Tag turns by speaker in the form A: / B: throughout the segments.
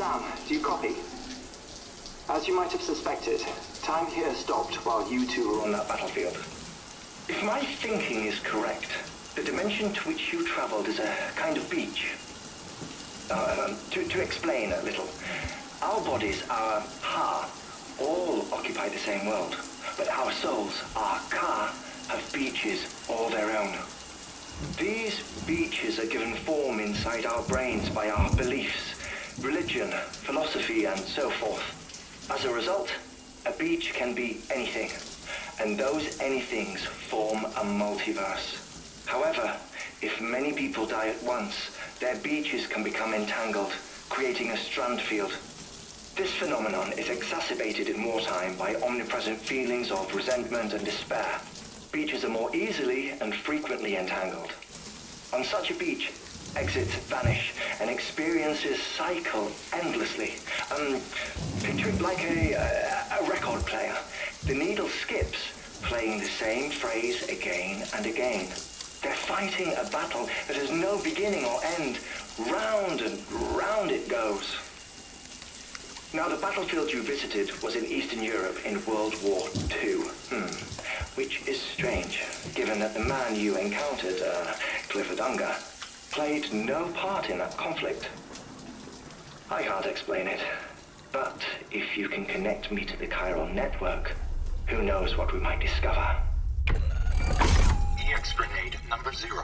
A: Sam, do you copy? As you might have suspected, time here stopped while you two were on that battlefield. If my thinking is correct, the dimension to which you traveled is a kind of beach. To explain a little, our bodies, our ha, all occupy the same world, but our souls, our ka, have beaches all their own. These beaches are given form inside our brains by our beliefs, religion, philosophy, and so forth. As a result, a beach can be anything, and those anythings form a multiverse. However, if many people die at once, their beaches can become entangled, creating a strand field. This phenomenon is exacerbated in wartime by omnipresent feelings of resentment and despair. Beaches are more easily and frequently entangled. On such a beach, exits vanish and experiences cycle endlessly. Picture it like a record player. The needle skips, playing the same phrase again and again. They're fighting a battle that has no beginning or end. Round and round it goes. Now, the battlefield you visited was in Eastern Europe in World War II. Which is strange, given that the man you encountered, Clifford Unger, played no part in that conflict. I can't explain it, but if you can connect me to the chiral network, who knows what we might discover.
B: EX grenade number 0.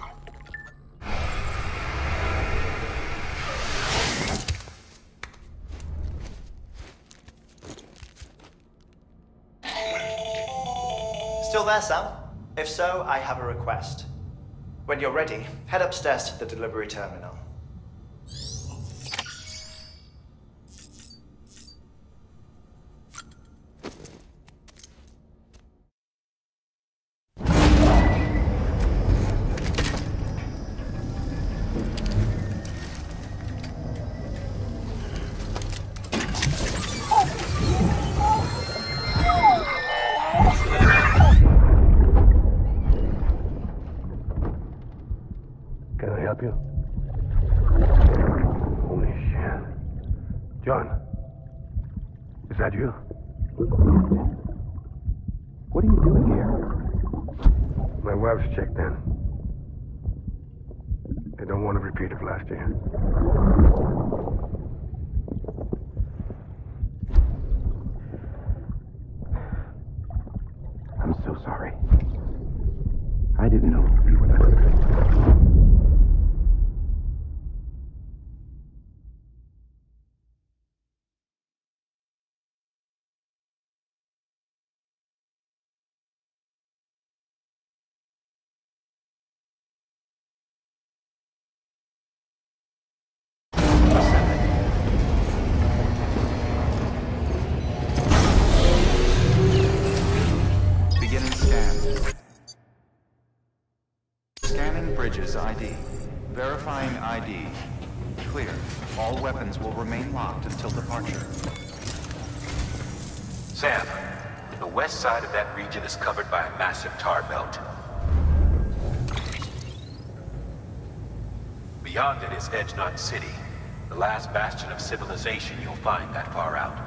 C: Still there, Sam? If so, I have a request. When you're ready, head upstairs to the delivery terminal.
D: that you? What are you doing here? My wife's checked in. They don't want to repeat of last year. I'm so sorry. I didn't know you were that good.
E: ID. Verifying ID. Clear. All weapons will remain locked until departure.
F: Sam, the west side of that region is covered by a massive tar belt. Beyond it is Edgenot City, the last bastion of civilization you'll find that far out.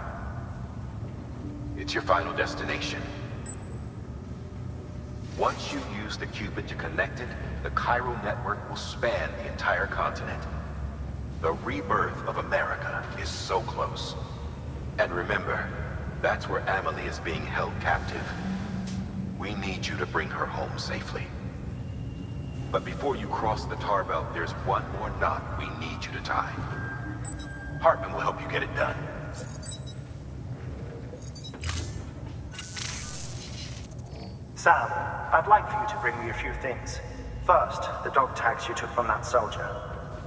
F: It's your final destination. Once you use the qubit to connect it, the chiral network will span the entire continent. The rebirth of America is so close. And remember, that's where Amelie is being held captive. We need you to bring her home safely. But before you cross the tar belt, there's one more knot we need you to tie. Hartman will help you get it done.
G: Sam, I'd like for you to bring me a few things. First, the dog tags you took from that soldier.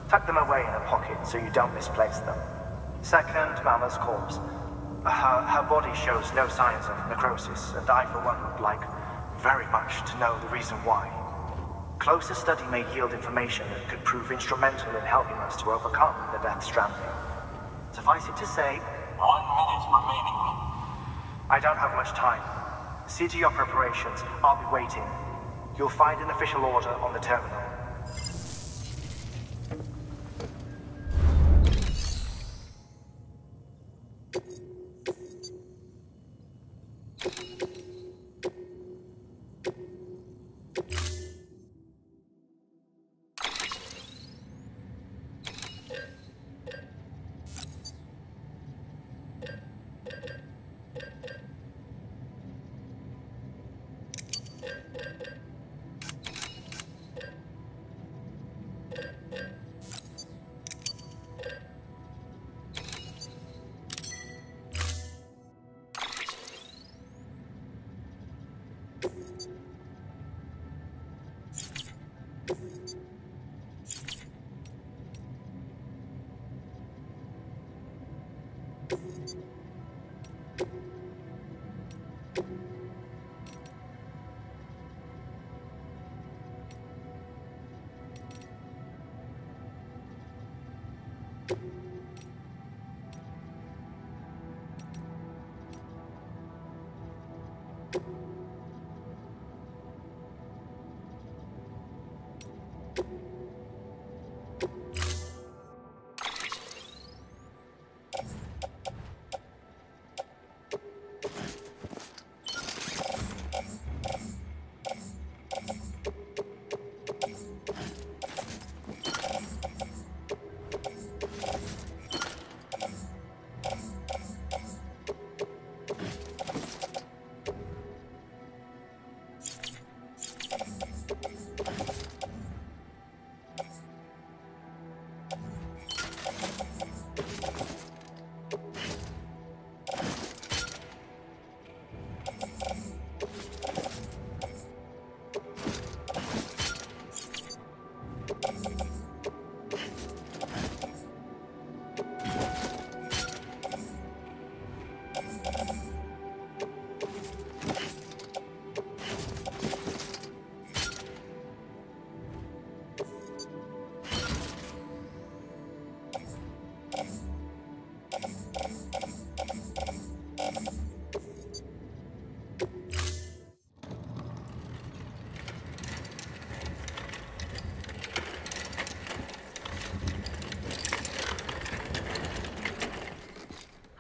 G: Tuck them away in a pocket so you don't misplace them. Second, Mama's corpse. Her body shows no signs of necrosis, and I, for one, would like very much to know the reason why. Closer study may yield information that could prove instrumental in helping us to overcome the Death Stranding. Suffice it to say,
B: 1 minute remaining.
G: I don't have much time. See to your preparations. I'll be waiting. You'll find an official order on the terminal.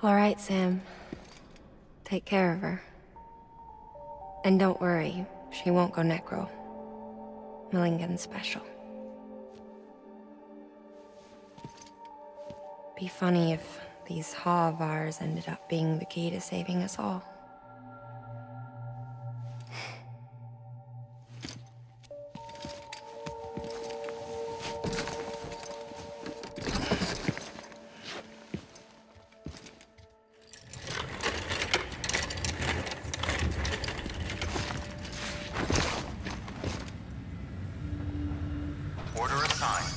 H: All right, Sam. Take care of her. And don't worry, she won't go necro. Milligan's special. Be funny if these Ha of ours ended up being the key to saving us all.
E: Order assigned.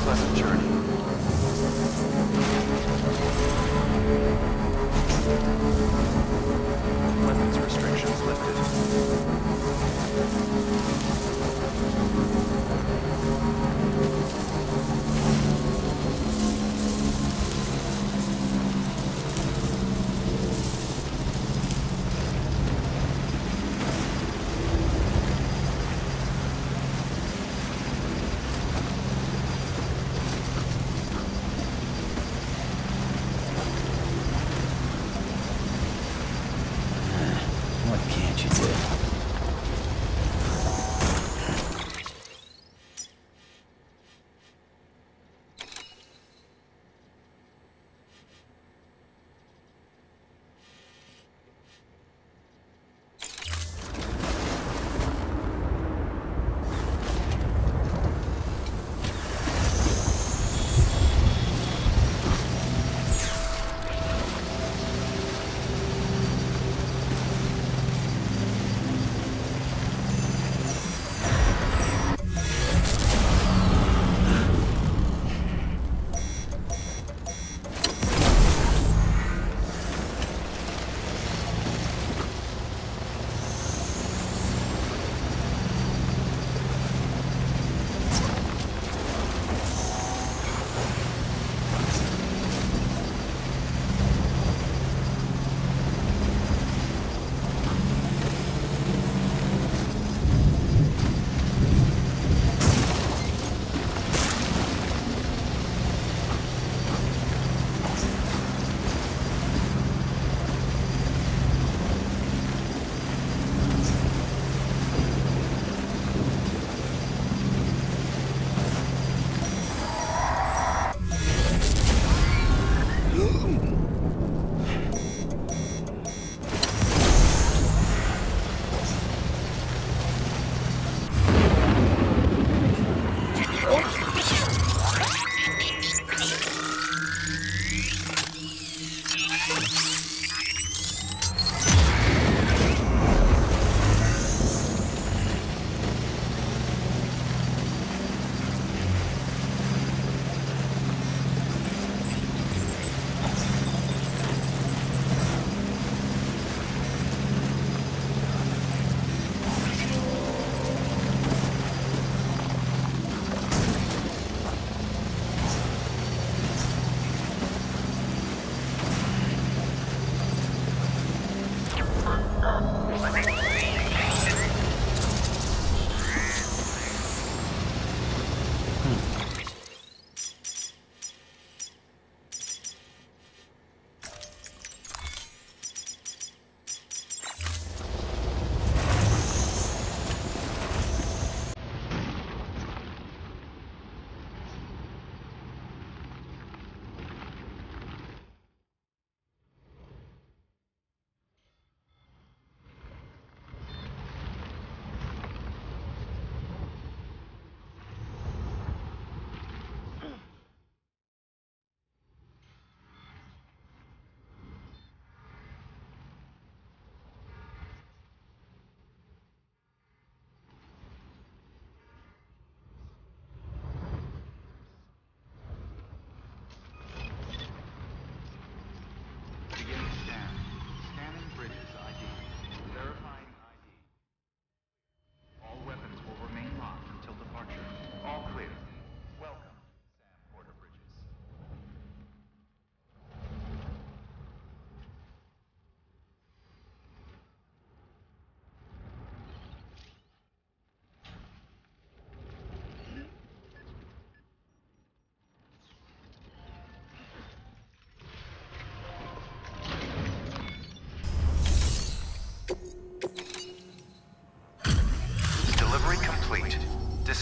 E: Pleasant journey. Weapons restrictions lifted.
I: What can't you do?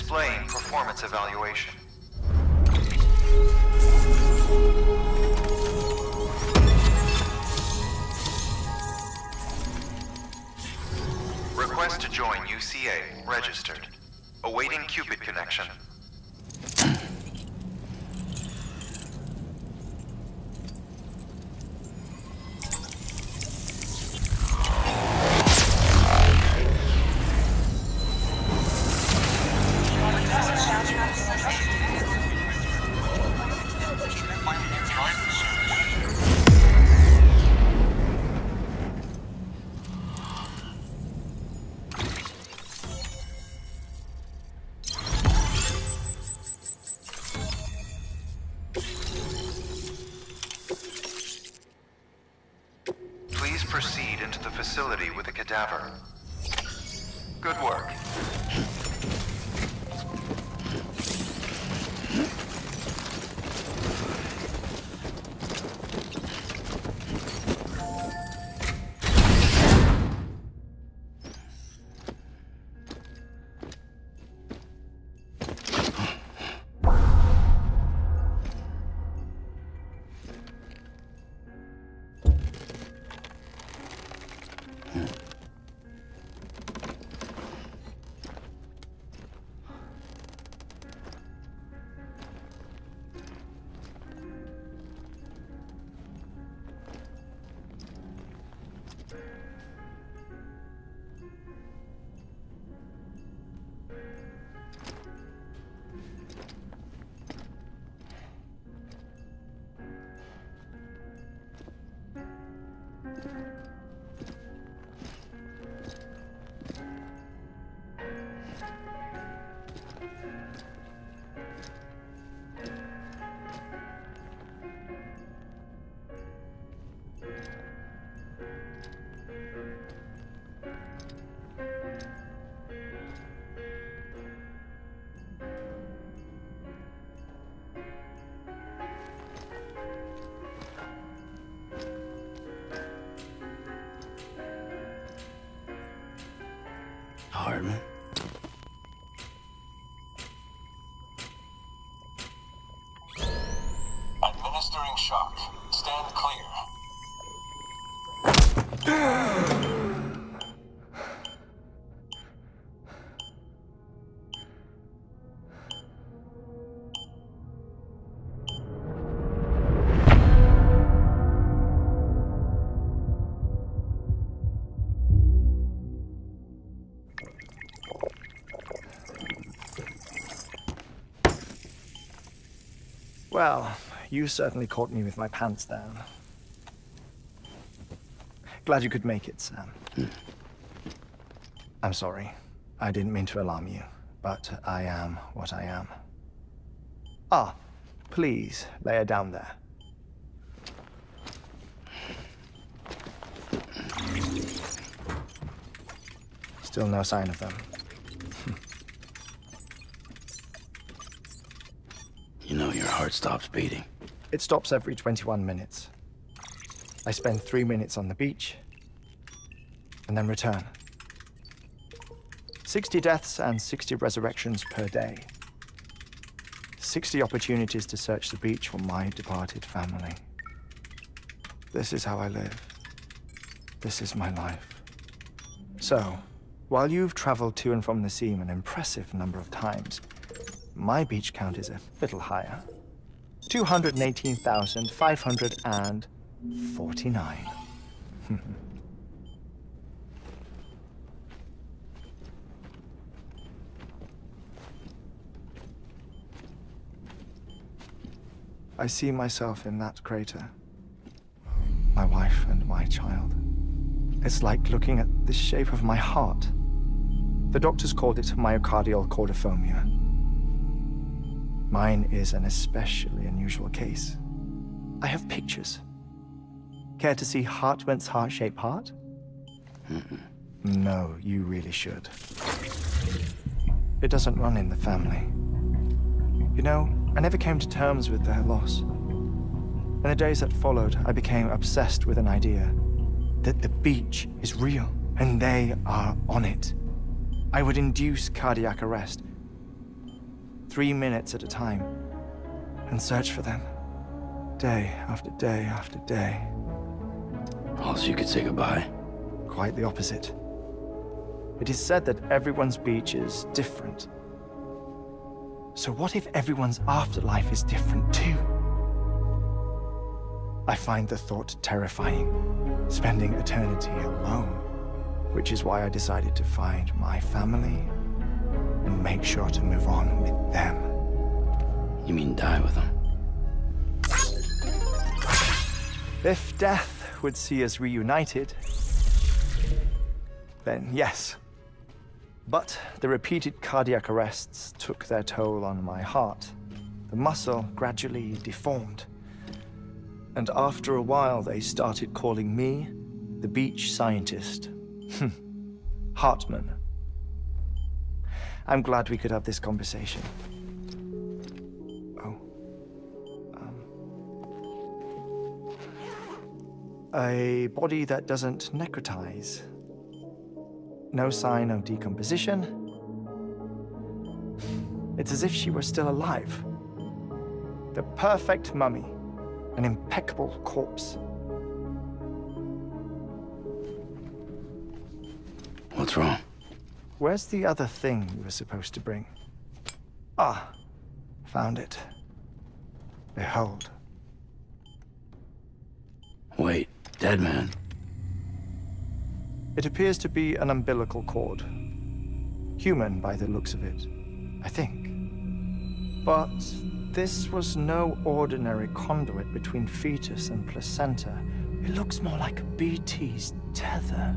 E: Displaying performance evaluation. Request to join UCA. Registered. Awaiting Cupid connection. Proceed into the facility with a cadaver. Good work.
I: Hartman?
B: Administering shock. Stand clear.
C: Well, you certainly caught me with my pants down. Glad you could make it, Sam. I'm sorry. I didn't mean to alarm you, but I am what I am. Ah, please, lay her down there. Still no sign of them.
I: You know your heart stops beating.
C: It stops every 21 minutes. I spend 3 minutes on the beach, and then return. 60 deaths and 60 resurrections per day. 60 opportunities to search the beach for my departed family. This is how I live. This is my life. So, while you've traveled to and from the scene an impressive number of times, my beach count is a little higher. 218,549. I see myself in that crater. My wife and my child. It's like looking at the shape of my heart. The doctors called it myocardial cordiformia. Mine is an especially unusual case. I have pictures. Care to see Hartman's heart-shaped heart? No, you really should. It doesn't run in the family. You know, I never came to terms with their loss. In the days that followed, I became obsessed with an idea that the beach is real, and they are on it. I would induce cardiac arrest, 3 minutes at a time, and search for them. Day after day after day.
I: Oh, so you could say goodbye?
C: Quite the opposite. It is said that everyone's beach is different. So what if everyone's afterlife is different too? I find the thought terrifying, spending eternity alone, which is why I decided to find my family and make sure to move on with them.
I: You mean die with them?
C: If death would see us reunited, then yes. But the repeated cardiac arrests took their toll on my heart. The muscle gradually deformed. And after a while, they started calling me the beach scientist. HEARTMAN. I'm glad we could have this conversation. A body that doesn't necrotize. No sign of decomposition. It's as if she were still alive. The perfect mummy. An impeccable corpse.
I: What's wrong?
C: Where's the other thing you were supposed to bring? Ah, found it. Behold.
I: Wait, dead man?
C: It appears to be an umbilical cord. Human by the looks of it, I think. But this was no ordinary conduit between fetus and placenta. It looks more like a BT's tether.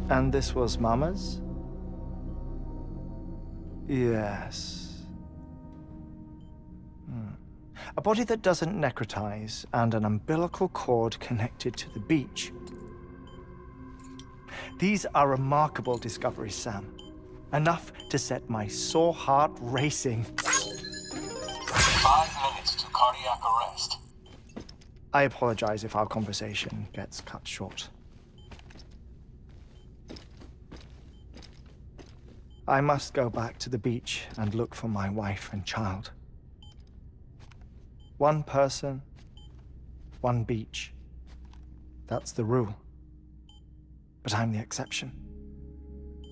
C: And this was Mama's? Yes. A body that doesn't necrotize and an umbilical cord connected to the beach. These are remarkable discoveries, Sam. Enough to set my sore heart racing.
B: 5 minutes to cardiac arrest.
C: I apologize if our conversation gets cut short. I must go back to the beach and look for my wife and child. One person, one beach. That's the rule. But I'm the exception.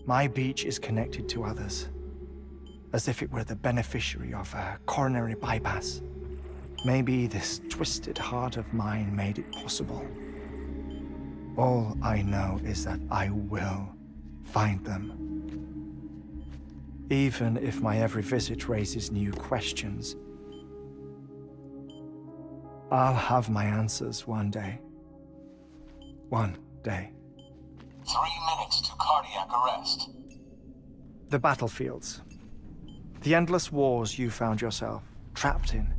C: My beach is connected to others, as if it were the beneficiary of a coronary bypass. Maybe this twisted heart of mine made it possible. All I know is that I will find them. Even if my every visit raises new questions, I'll have my answers one day. One day.
B: 3 minutes to cardiac arrest.
C: The battlefields. The endless wars you found yourself trapped in.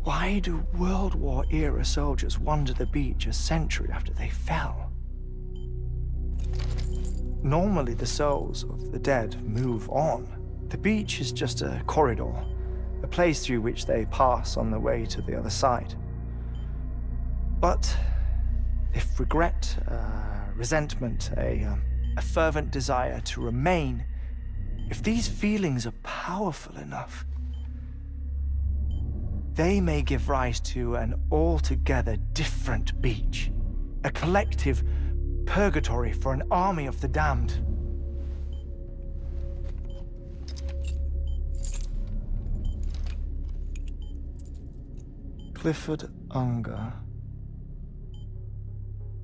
C: Why do World War-era soldiers wander the beach a century after they fell? Normally, the souls of the dead move on. The beach is just a corridor, a place through which they pass on the way to the other side. But if regret, resentment, a fervent desire to remain, if these feelings are powerful enough, they may give rise to an altogether different beach, a collective purgatory for an army of the damned. Clifford Unger.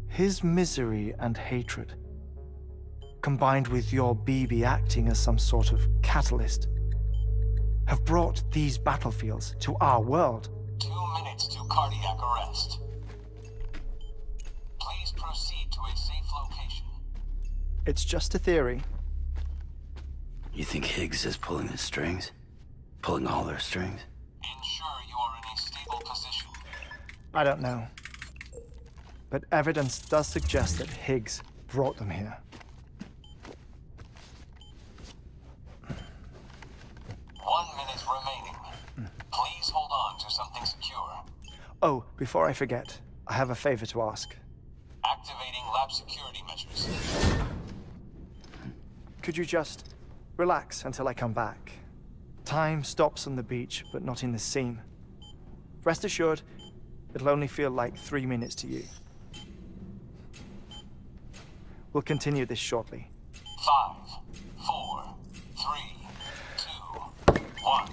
C: His misery and hatred, combined with your BB acting as some sort of catalyst, have brought these battlefields to our world.
B: 2 minutes to cardiac arrest. Please proceed to a safe location.
C: It's just a theory.
I: You think Higgs is pulling the strings? Pulling all their strings?
B: Ensure you are in a stable position.
C: I don't know. But evidence does suggest that Higgs brought them here.
B: 1 minute remaining. Please hold on to something secure.
C: Oh, before I forget, I have a favor to ask.
B: Activating lab security measures.
C: Could you just relax until I come back? Time stops on the beach, but not in the scene. Rest assured, it'll only feel like 3 minutes to you. We'll continue this shortly.
B: 5, 4, 3, 2, 1.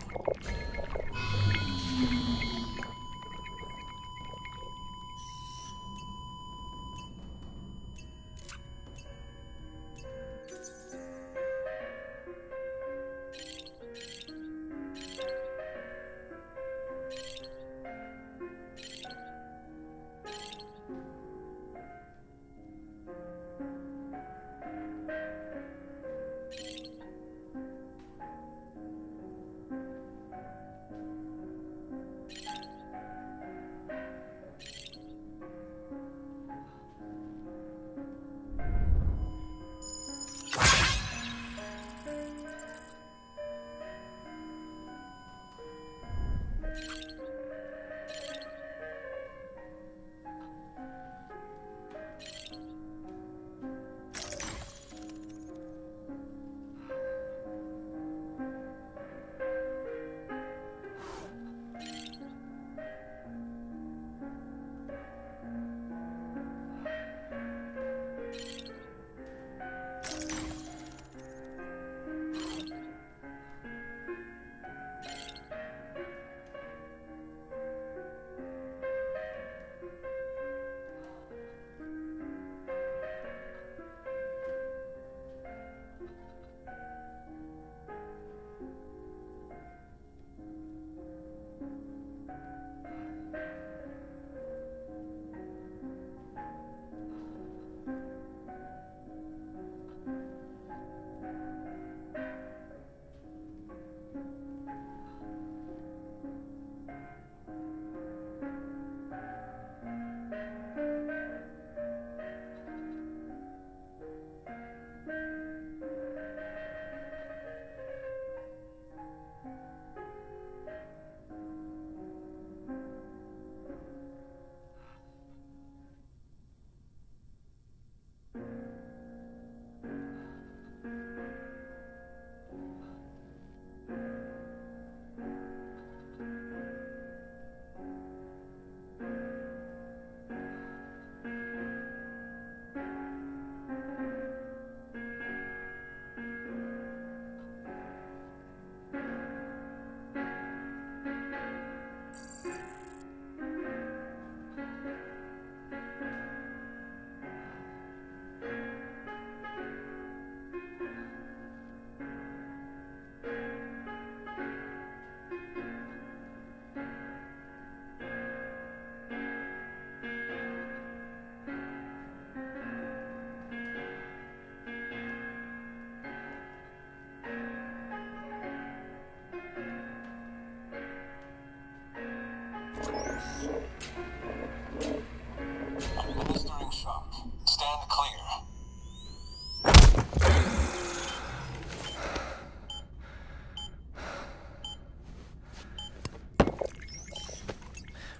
B: Administering shock. Stand clear.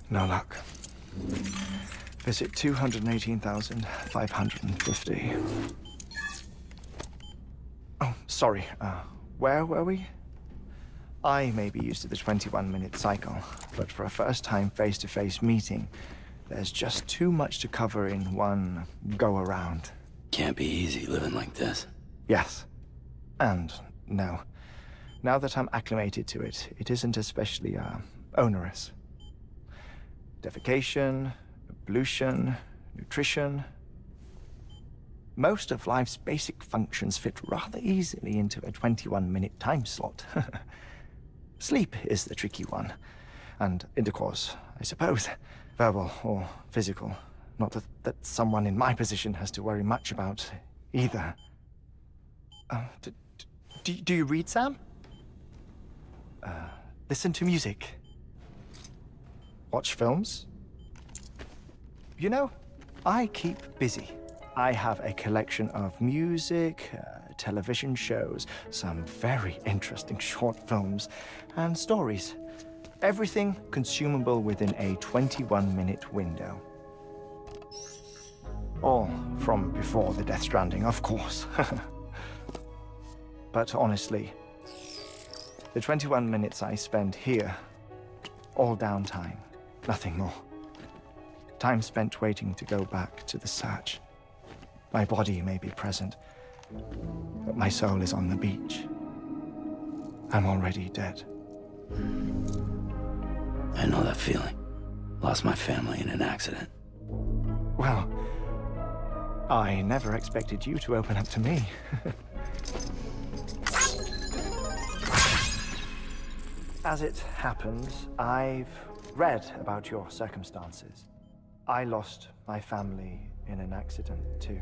C: No luck. Visit 218,550. Oh, sorry. Where were we? I may be used to the 21-minute cycle, but for a first-time face-to-face meeting, there's just too much to cover in one go-around.
I: Can't be easy living like this.
C: Yes. And no. Now that I'm acclimated to it, it isn't especially, onerous. Defecation, ablution, nutrition. Most of life's basic functions fit rather easily into a 21-minute time slot. Sleep is the tricky one. And intercourse, I suppose. Verbal or physical. Not that someone in my position has to worry much about either. Do you read, Sam? Listen to music. Watch films? You know, I keep busy. I have a collection of music, television shows, some very interesting short films, and stories. Everything consumable within a 21-minute window. All from before the Death Stranding, of course. But honestly, the 21 minutes I spend here, all downtime, nothing more. Time spent waiting to go back to the search. My body may be present, but my soul is on the beach. I'm already dead.
I: I know that feeling. Lost my family in an accident.
C: Well, I never expected you to open up to me. As it happens, I've read about your circumstances. I lost my family in an accident, too.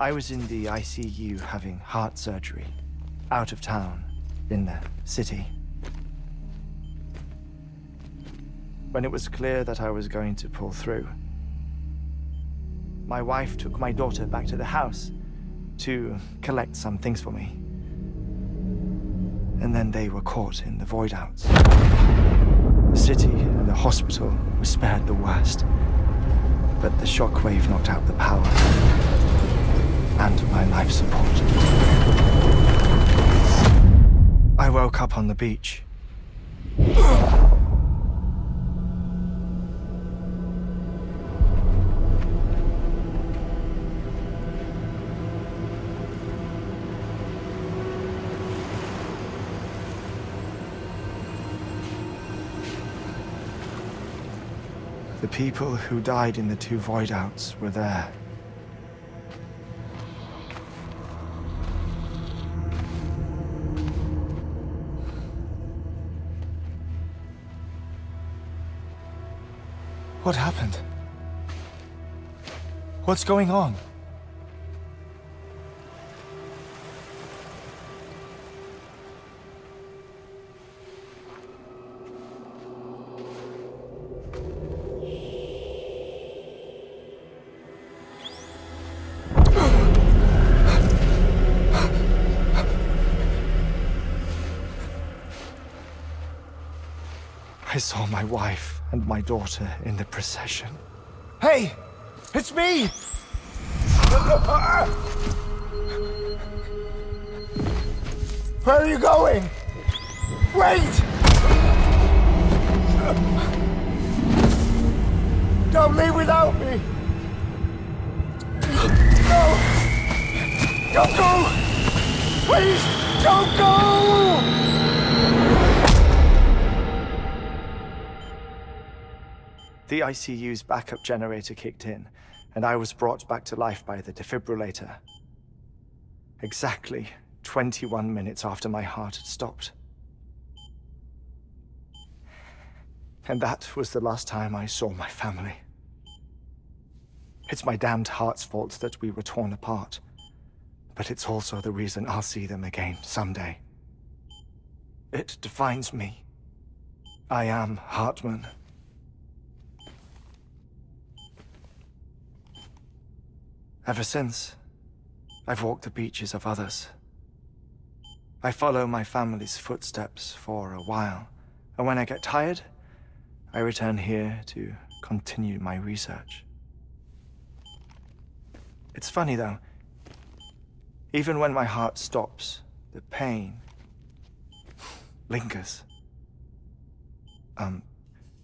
C: I was in the ICU having heart surgery, out of town, in the city. When it was clear that I was going to pull through, my wife took my daughter back to the house to collect some things for me. And then they were caught in the void-outs. The city and the hospital were spared the worst, but the shockwave knocked out the power and my life support. I woke up on the beach. The people who died in the two void-outs were there. What happened? What's going on? I saw my wife and my daughter in the procession. Hey! It's me! Where are you going? Wait! Don't leave without me! No! Don't go! Please, don't go! The ICU's backup generator kicked in, and I was brought back to life by the defibrillator. Exactly 21 minutes after my heart had stopped. And that was the last time I saw my family. It's my damned heart's fault that we were torn apart, but it's also the reason I'll see them again someday. It defines me. I am HEARTMAN. Ever since, I've walked the beaches of others. I follow my family's footsteps for a while, and when I get tired, I return here to continue my research. It's funny though, even when my heart stops, the pain lingers.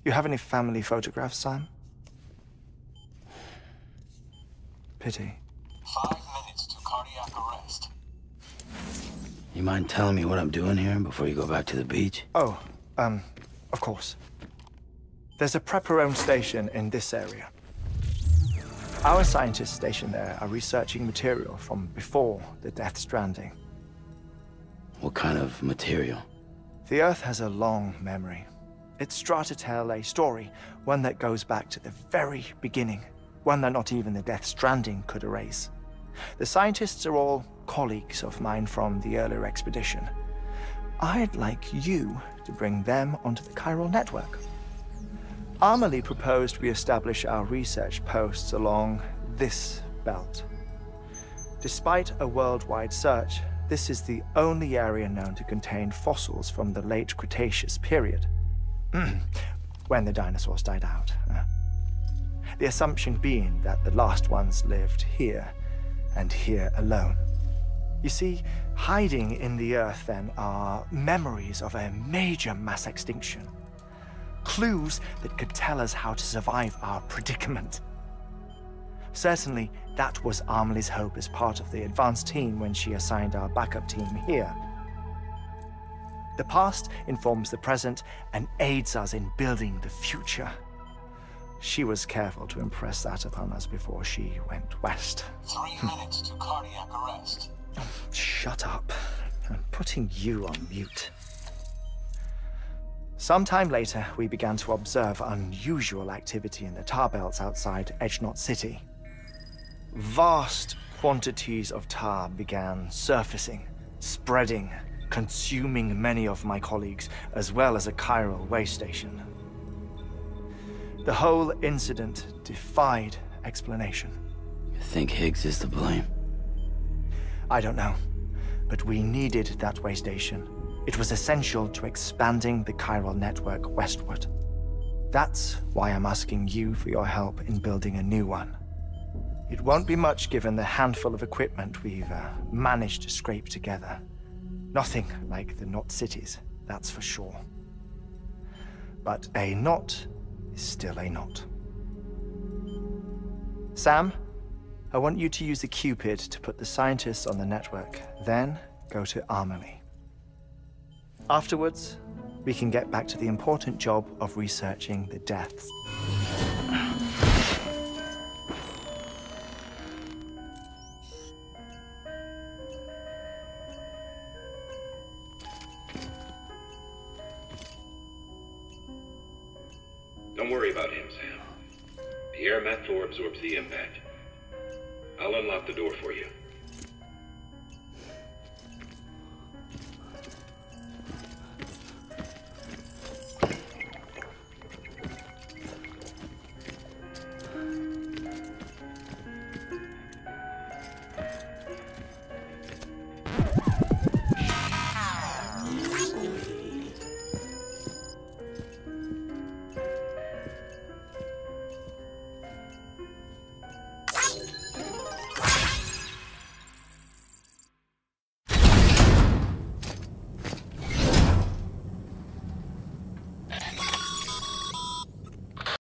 C: You have any family photographs, Sam? Pity.
B: 5 minutes to cardiac arrest.
I: You mind telling me what I'm doing here before you go back to the beach?
C: Oh, of course. There's a prep-your-own station in this area. Our scientists stationed there are researching material from before the Death Stranding.
I: What kind of material?
C: The Earth has a long memory. It's trying to tell a story, one that goes back to the very beginning. One that not even the Death Stranding could erase. The scientists are all colleagues of mine from the earlier expedition. I'd like you to bring them onto the chiral network. Amelie proposed we establish our research posts along this belt. Despite a worldwide search, this is the only area known to contain fossils from the late Cretaceous period, when the dinosaurs died out. the assumption being that the last ones lived here, and here alone. You see, hiding in the Earth then are memories of a major mass extinction. Clues that could tell us how to survive our predicament. Certainly, that was Amelie's hope as part of the advanced team when she assigned our backup team here. The past informs the present and aids us in building the future. She was careful to impress that upon us before she went west.
B: 3 minutes to cardiac arrest.
C: Shut up. I'm putting you on mute. Sometime later, we began to observe unusual activity in the tar belts outside Edgenot City. Vast quantities of tar began surfacing, spreading, consuming many of my colleagues, as well as a chiral way station. The whole incident defied explanation.
I: You think Higgs is to blame?
C: I don't know, but we needed that way station. It was essential to expanding the chiral network westward. That's why I'm asking you for your help in building a new one. It won't be much given the handful of equipment we've managed to scrape together. Nothing like the knot cities, that's for sure. But a knot is still a knot. Sam, I want you to use the Cupid to put the scientists on the network, then go to Amelie. Afterwards, we can get back to the important job of researching the deaths.
J: Don't worry about him, Sam. The air mat floor absorbs the impact. I'll unlock the door for you.